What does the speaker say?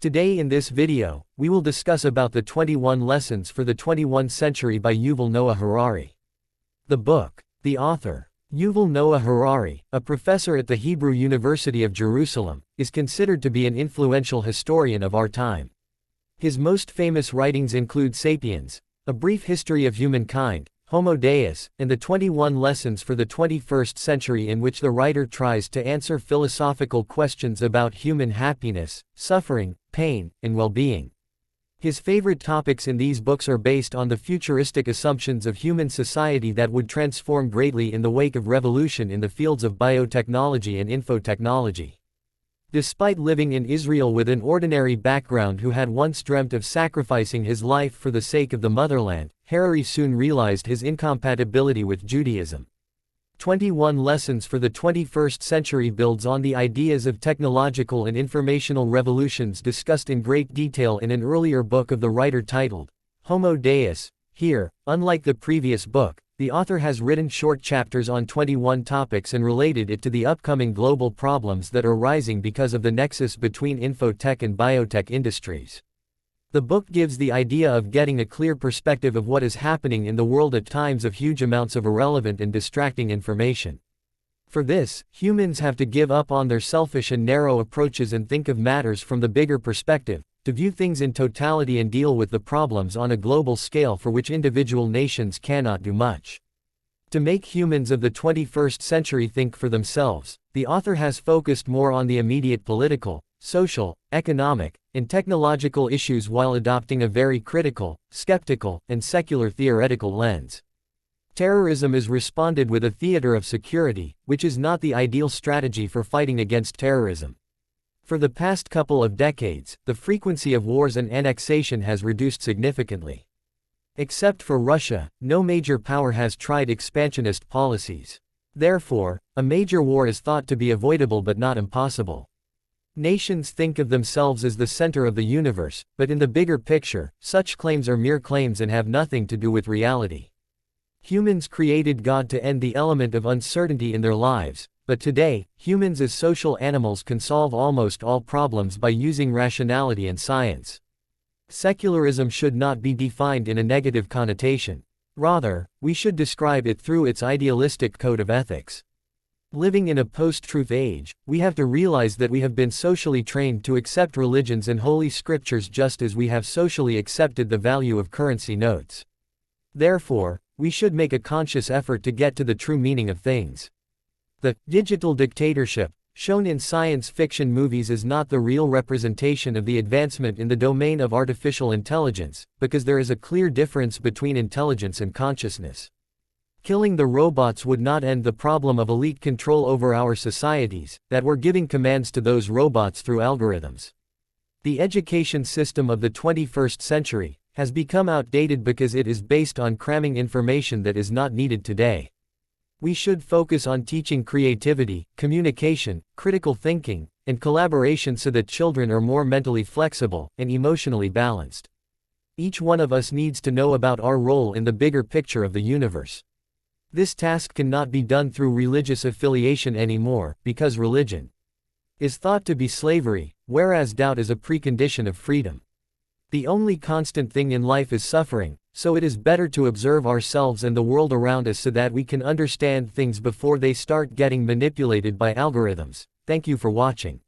Today in this video, we will discuss about the 21 Lessons for the 21st Century by Yuval Noah Harari. The book. The author, Yuval Noah Harari, a professor at the Hebrew University of Jerusalem, is considered to be an influential historian of our time. His most famous writings include Sapiens, A Brief History of Humankind, Homo Deus, and the 21 Lessons for the 21st Century, in which the writer tries to answer philosophical questions about human happiness, suffering, pain, and well-being. His favorite topics in these books are based on the futuristic assumptions of human society that would transform greatly in the wake of revolution in the fields of biotechnology and infotechnology. Despite living in Israel with an ordinary background, who had once dreamt of sacrificing his life for the sake of the motherland, Harari soon realized his incompatibility with Judaism. 21 Lessons for the 21st Century builds on the ideas of technological and informational revolutions discussed in great detail in an earlier book of the writer titled Homo Deus. Here, unlike the previous book, the author has written short chapters on 21 topics and related it to the upcoming global problems that are rising because of the nexus between infotech and biotech industries. The book gives the idea of getting a clear perspective of what is happening in the world at times of huge amounts of irrelevant and distracting information. For this, humans have to give up on their selfish and narrow approaches and think of matters from the bigger perspective, to view things in totality and deal with the problems on a global scale for which individual nations cannot do much. To make humans of the 21st century think for themselves, the author has focused more on the immediate political, social, economic, and technological issues while adopting a very critical, skeptical, and secular theoretical lens. Terrorism is responded with a theater of security, which is not the ideal strategy for fighting against terrorism. For the past couple of decades, the frequency of wars and annexation has reduced significantly. Except for Russia, no major power has tried expansionist policies. Therefore, a major war is thought to be avoidable but not impossible. Nations think of themselves as the center of the universe, but in the bigger picture, such claims are mere claims and have nothing to do with reality. Humans created God to end the element of uncertainty in their lives, but today, humans as social animals can solve almost all problems by using rationality and science. Secularism should not be defined in a negative connotation. Rather, we should describe it through its idealistic code of ethics. Living in a post-truth age, we have to realize that we have been socially trained to accept religions and holy scriptures just as we have socially accepted the value of currency notes. Therefore, we should make a conscious effort to get to the true meaning of things. The digital dictatorship, shown in science fiction movies, is not the real representation of the advancement in the domain of artificial intelligence, because there is a clear difference between intelligence and consciousness. Killing the robots would not end the problem of elite control over our societies, that were giving commands to those robots through algorithms. The education system of the 21st century has become outdated because it is based on cramming information that is not needed today. We should focus on teaching creativity, communication, critical thinking, and collaboration so that children are more mentally flexible and emotionally balanced. Each one of us needs to know about our role in the bigger picture of the universe. This task cannot be done through religious affiliation anymore, because religion is thought to be slavery, whereas doubt is a precondition of freedom. The only constant thing in life is suffering, so it is better to observe ourselves and the world around us so that we can understand things before they start getting manipulated by algorithms. Thank you for watching.